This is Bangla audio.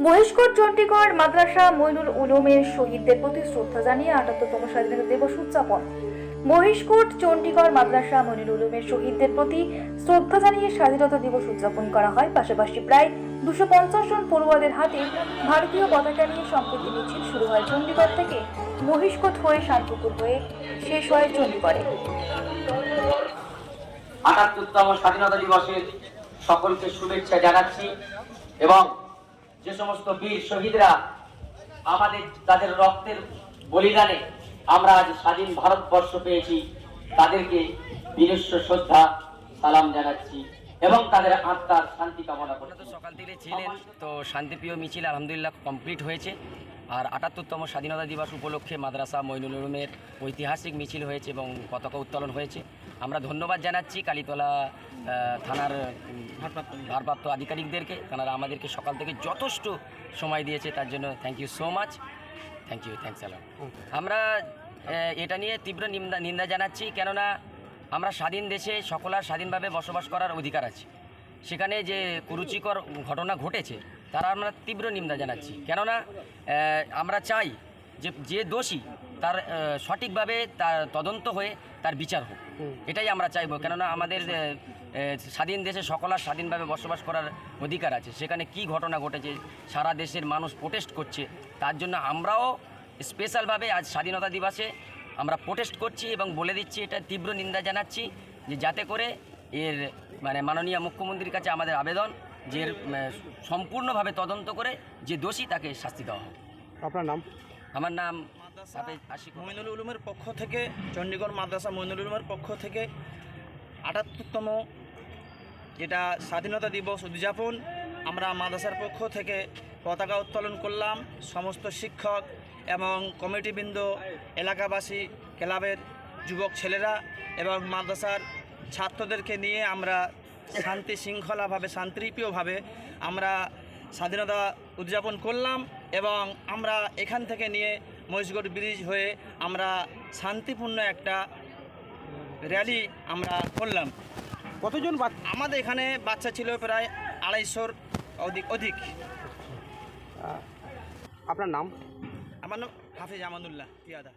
মহেশখোর চণ্ডীগড় মাদ্রাসা মঈনুল উলুমের শহীদদের প্রতি শ্রদ্ধা জানিয়ে ৭৮তম স্বাধীনতা দিবস উদযাপন। মহেশখোর চণ্ডীগড় মাদ্রাসা মঈনুল উলুমের শহীদদের প্রতি শ্রদ্ধা জানিয়ে স্বাধীনতা দিবস উদযাপন করা হয়। পাশাপাশি প্রায় ২৫০ জন পড়ুয়াদের হাতে ভারতীয় পতাকা নিয়ে সম্প্রীতি মিছিল শুরু হয় চণ্ডীগড় থেকে মহেশখোর হয়ে শান্তিপুর হয়ে শেষ হয় চণ্ডীগড়ে। ৭৮তম স্বাধীনতা দিবসের সকলকে শুভেচ্ছা জানাচ্ছি এবং যে সমস্ত বীর শহীদরা আমাদের তাদের রক্তের বলিদানে আমরা আজ স্বাধীন ভারতবর্ষ পেয়েছি, তাদেরকে বিনম্র শ্রদ্ধা সালাম জানাচ্ছি এবং তাদের আত্মার শান্তি কামনা করি। সকাল থেকে ছিলেন তো শান্তিপ্রিয় মিছিল আলহামদুলিল্লাহ কমপ্লিট হয়েছে। আর ৭৮তম স্বাধীনতা দিবস উপলক্ষে মাদ্রাসা মঈনুল উলুমের ঐতিহাসিক মিছিল হয়েছে এবং পতাকা উত্তোলন হয়েছে। আমরা ধন্যবাদ জানাচ্ছি কালীতলা থানার ভারপ্রাপ্ত আধিকারিকদেরকে। তারা আমাদেরকে সকাল থেকে যথেষ্ট সময় দিয়েছে, তার জন্য thank you so much. Thanks a lot. আমরা এটা নিয়ে তীব্র নিন্দা জানাচ্ছি, কেননা আমরা স্বাধীন দেশে সকলের স্বাধীনভাবে বসবাস করার অধিকার আছে। সেখানে যে কুরুচিকর ঘটনা ঘটেছে তারা আমরা তীব্র নিন্দা জানাচ্ছি, কেননা আমরা চাই যে দোষী তার সঠিকভাবে তার তদন্ত হয়ে তার বিচার হোক, এটাই আমরা চাইব। কেননা আমাদের স্বাধীন দেশে সকলের স্বাধীনভাবে বসবাস করার অধিকার আছে। সেখানে কি ঘটনা ঘটেছে, সারা দেশের মানুষ প্রোটেস্ট করছে, তার জন্য আমরাও স্পেশালভাবে আজ স্বাধীনতা দিবসে আমরা প্রোটেস্ট করছি এবং বলে দিচ্ছি, এটা তীব্র নিন্দা জানাচ্ছি, যে যাতে করে এর মাননীয় মুখ্যমন্ত্রীর কাছে আমাদের আবেদন যে সম্পূর্ণভাবে তদন্ত করে যে দোষী তাকে শাস্তি দেওয়া হোক। আপনার নাম? আমার নাম হাফেজ আশিক। মঈনুল উলুমের পক্ষ থেকে, চণ্ডীগড় মাদ্রাসা মঈনুল উলুমের পক্ষ থেকে ৭৮তম যেটা স্বাধীনতা দিবস উদযাপন আমরা মাদ্রাসার পক্ষ থেকে পতাকা উত্তোলন করলাম। সমস্ত শিক্ষক এবং কমিটিবৃন্দ, এলাকাবাসী, ক্লাবের যুবক ছেলেরা এবং মাদ্রাসার ছাত্রদেরকে নিয়ে আমরা শান্তি শৃঙ্খলাভাবে, শান্তিপ্রিয়ভাবে আমরা স্বাধীনতা উদযাপন করলাম এবং আমরা এখান থেকে নিয়ে মহেশগড় ব্রিজ হয়ে আমরা শান্তিপূর্ণ একটা র্যালি আমরা করলাম। কতজন? আমাদের এখানে বাচ্চা ছিল প্রায় ২৫০-র অধিক। আপনার নাম? আমার নাম হাফেজ আমানুল্লাহ তিয়াদা।